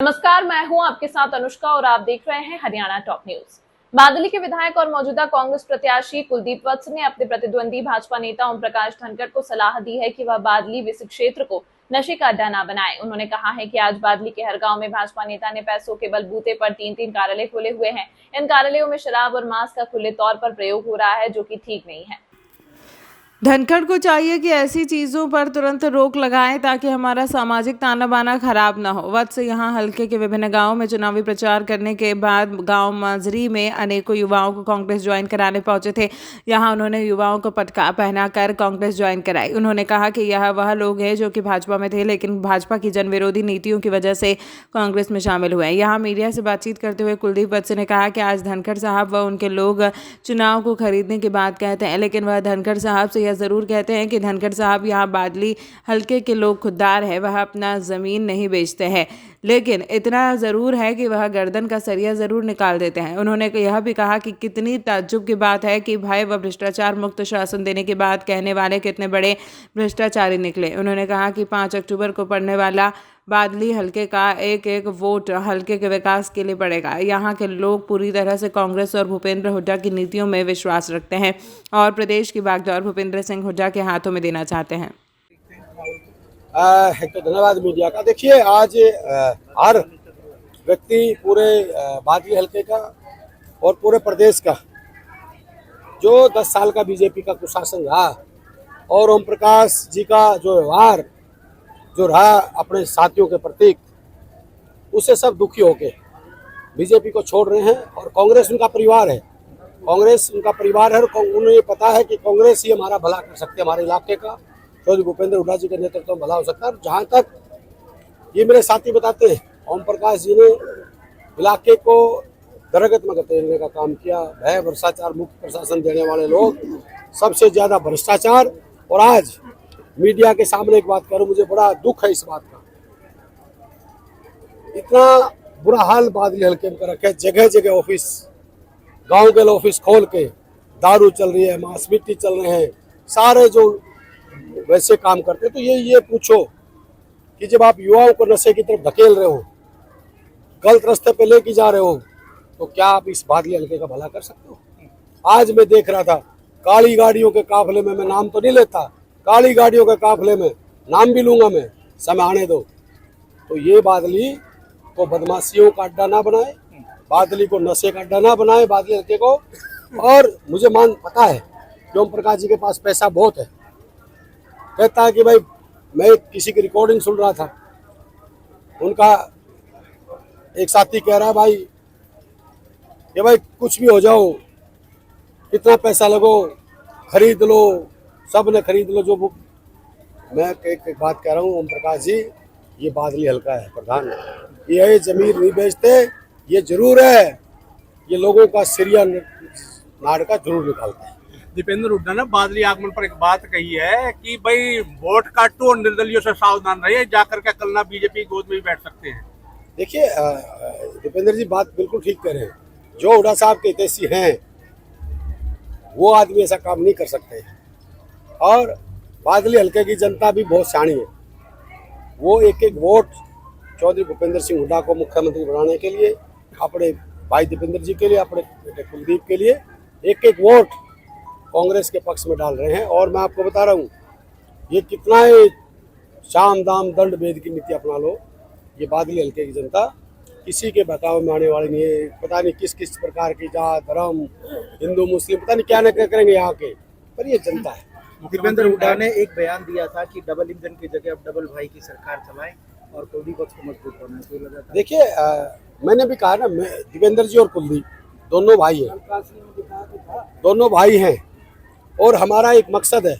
नमस्कार, मैं हूं आपके साथ अनुष्का और आप देख रहे हैं हरियाणा टॉप न्यूज। बादली के विधायक और मौजूदा कांग्रेस प्रत्याशी कुलदीप वत्स ने अपने प्रतिद्वंदी भाजपा नेता ओम प्रकाश धनखड़ को सलाह दी है कि वह बादली विस क्षेत्र को नशे का अड्डा न बनाए। उन्होंने कहा है कि आज बादली के हर गांव में भाजपा नेता ने पैसों के बलबूते पर 3-3 कार्यालय खोले हुए हैं। इन कार्यालयों में शराब और मांस का खुले तौर पर प्रयोग हो रहा है, जो कि ठीक नहीं है। धनखड़ को चाहिए कि ऐसी चीज़ों पर तुरंत रोक लगाएं ताकि हमारा सामाजिक ताना बाना खराब ना हो। वत्स यहां हल्के के विभिन्न गांवों में चुनावी प्रचार करने के बाद गांव माजरी में अनेकों युवाओं को कांग्रेस ज्वाइन कराने पहुंचे थे। यहां उन्होंने युवाओं को पटका पहनाकर कांग्रेस ज्वाइन कराई। उन्होंने कहा कि यह वह लोग हैं जो कि भाजपा में थे, लेकिन भाजपा की जनविरोधी नीतियों की वजह से कांग्रेस में शामिल हुए हैं। यहाँ मीडिया से बातचीत करते हुए कुलदीप वत्स ने कहा कि आज धनखड़ साहब व उनके लोग चुनाव को खरीदने की बात कहते हैं, लेकिन वह धनखड़ साहब से जरूर कहते हैं कि धनखड़ साहब यहाँ बादली हल्के के लोग खुददार है, वह अपना जमीन नहीं बेचते हैं, लेकिन इतना जरूर है कि वह गर्दन का सरिया जरूर निकाल देते हैं। उन्होंने यह भी कहा कि कितनी ताज्जुब की बात है कि भय व भ्रष्टाचार मुक्त शासन देने की बात कहने वाले कितने बड़े भ्रष्टाचारी निकले। उन्होंने कहा कि 5 अक्टूबर को पड़ने वाला बादली हल्के का एक एक वोट हल्के के विकास के लिए पड़ेगा। यहाँ के लोग पूरी तरह से कांग्रेस और भूपेंद्र हुड्डा की नीतियों में विश्वास रखते हैं और प्रदेश की बागडोर भूपेंद्र सिंह हुड्डा के हाथों में देना चाहते हैं। तो धन्यवाद मीडिया का। देखिए, आज हर व्यक्ति पूरे बादली हल्के का और पूरे प्रदेश का जो 10 साल का बीजेपी का कुशासन रहा और ओम प्रकाश जी का जो व्यवहार जो रहा अपने साथियों के प्रति, उससे सब दुखी होके बीजेपी को छोड़ रहे हैं। और कांग्रेस उनका परिवार है, कांग्रेस उनका परिवार है और उन्हें ये पता है कि कांग्रेस ही हमारा भला कर सकते हैं, हमारे इलाके का चौधरी भूपेंद्र हुड्डा जी के नेतृत्व में भला हो सकता है। जहाँ तक ये मेरे साथी बताते हैं, ओम प्रकाश जी ने इलाके को दरगत में धकेलने का काम किया। भय भ्रष्टाचार मुक्त प्रशासन देने वाले लोग, सबसे ज्यादा भ्रष्टाचार। और आज मीडिया के सामने एक बात करूं, मुझे बड़ा दुख है इस बात का, इतना बुरा हाल बादली हल्के में कर रखा है। जगह जगह ऑफिस, गांव के ऑफिस खोल के दारू चल रही है, मांस मिट्टी चल रहे हैं, सारे जो वैसे काम करते हैं। तो ये पूछो कि जब आप युवाओं को नशे की तरफ धकेल रहे हो, गलत रास्ते पे लेके जा रहे हो, तो क्या आप इस बादली हल्के का भला कर सकते हो? आज मैं देख रहा था काली गाड़ियों के काफिले में, मैं नाम तो नहीं लेता, काली गाड़ियों के काफिले में नाम भी लूंगा मैं, समय आने दो। तो ये बादली को बदमाशियों का अड्डा ना बनाए, बादली को नशे का अड्डा ना बनाए बादली हल्के को। और मुझे पता है कि ओम प्रकाश जी के पास पैसा बहुत है। कहता है कि भाई, मैं किसी की रिकॉर्डिंग सुन रहा था, उनका एक साथी कह रहा है भाई कि भाई कुछ भी हो जाओ, कितना पैसा लगो, खरीद लो, सब ने खरीद लो। जो मैं एक बात कह रहा हूँ, ओम प्रकाश जी, ये बादली हल्का है प्रधान, ये जमीन नहीं बेचते, ये जरूर है ये लोगों का सिरिया नाड़ का जरूर निकालता है। दीपेंद्र हुड्डा ने बादली आगमन पर एक बात कही है कि भाई वोट काटो और निर्दलियों से सावधान रहिए, जाकर के कल ना बीजेपी गोद में भी बैठ सकते हैं। देखिए, दीपेंद्र जी बात बिल्कुल ठीक कह रहे हैं। जो हुड्डा साहब के हितैषी हैं वो आदमी ऐसा काम नहीं कर सकते। और बादली हल्के की जनता भी बहुत सियाणी है, वो एक एक वोट चौधरी भूपेंद्र सिंह हुड्डा को मुख्यमंत्री बनाने के लिए, अपने भाई दीपेंद्र जी के लिए, अपने बेटे कुलदीप के लिए एक एक वोट कांग्रेस के पक्ष में डाल रहे हैं। और मैं आपको बता रहा हूँ, ये कितना ही शाम दाम दंड भेद की नीति अपना लो, ये बादली हल्के की जनता किसी के बहकावे में आने वाली नहीं है। पता नहीं किस किस प्रकार की जात धर्म, हिंदू मुस्लिम, पता नहीं क्या न क्या करेंगे यहाँ के, पर ये जनता है। दीपेंद्र हुड्डा ने एक बयान दिया था कि डबल इंजन की जगह अब डबल भाई की सरकार चलाएं और कुलदीप वत्स को मजबूत बनाएं, तो लगा था। देखिए, मैंने भी कहा ना, दीपेंद्र जी और कुलदीप दोनों भाई हैं, दोनों भाई हैं। और हमारा एक मकसद है,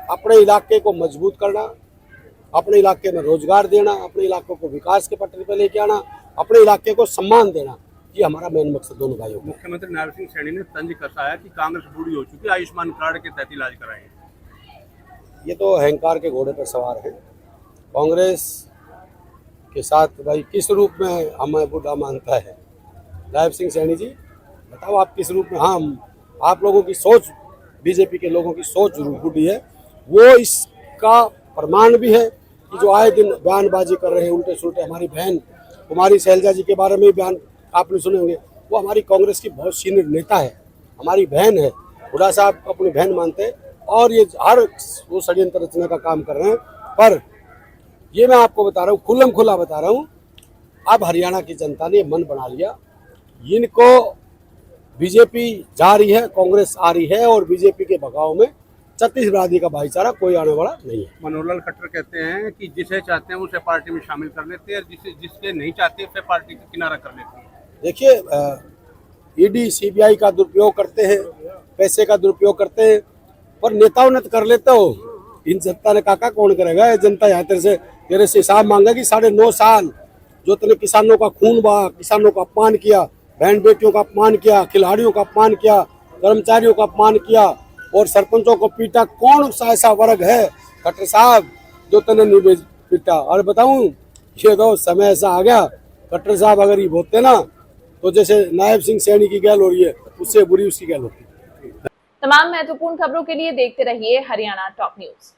अपने इलाके को मजबूत करना, अपने इलाके में रोजगार देना, अपने इलाकों को विकास के पटरी पर लेके आना, अपने इलाके को सम्मान देना, ये हमारा मेन मकसद दोनों भाइयों का। मुख्यमंत्री नारायण सिंह सैनी ने तंज कसा कि कांग्रेस बूढ़ी हो चुकी है, आयुष्मान कार्ड के तहत इलाज कराएं। ये तो अहंकार के घोड़े पर सवार है। कांग्रेस के साथ भाई किस रूप में हमें बूढ़ा मानता है नारायण सिंह सैनी जी, बताओ आप किस रूप में? हाँ, आप लोगों की सोच, बीजेपी के लोगों की सोच जरूर बूढ़ी है, वो इसका प्रमाण भी है कि जो आए दिन बयानबाजी कर रहे हैं उल्टे सुल्टे। हमारी बहन कुमारी शैलजा जी के बारे में भी बयान आपने सुने होंगे। वो हमारी कांग्रेस की बहुत सीनियर नेता है, हमारी बहन है। हुड्डा साहब को अपनी बहन मानते हैं और ये हर वो षड्यंत्र रचने का काम कर रहे हैं। पर ये मैं आपको बता रहा हूँ, खुल्लम खुला बता रहा हूँ, अब हरियाणा की जनता ने मन बना लिया। इनको बीजेपी जा रही है, कांग्रेस आ रही है और बीजेपी के भगाव में छत्तीस बिरादरी का भाईचारा कोई आने वाला नहीं है। मनोहर खट्टर कहते हैं कि जिसे चाहते हैं उसे पार्टी में शामिल कर लेते हैं, जिसके नहीं चाहते उसे पार्टी का किनारा कर लेते हैं। देखिए, ईडी सीबीआई का दुरुपयोग करते हैं, पैसे का दुरुपयोग करते हैं, पर नेताओं ने तो कर लेते हो। इन जनता ने काका कौन करेगा? ये जनता यहाँ तेरे से हिसाब मांगेगी। 9.5 साल जो तेने किसानों का खून बहा, किसानों का अपमान किया, बहन बेटियों का अपमान किया, खिलाड़ियों का अपमान किया, कर्मचारियों का अपमान किया और सरपंचों को पीटा। कौन सा ऐसा वर्ग है खट्टर साहब जो तेने नहीं पीटा? और बताऊं, ये तो समय ऐसा आ गया, खट्टर साहब अगर ये होते ना तो जैसे नायब सिंह सैनी की गैल हो रही है, उससे बुरी उसकी गैल होती। तमाम महत्वपूर्ण खबरों के लिए देखते रहिए हरियाणा टॉप न्यूज।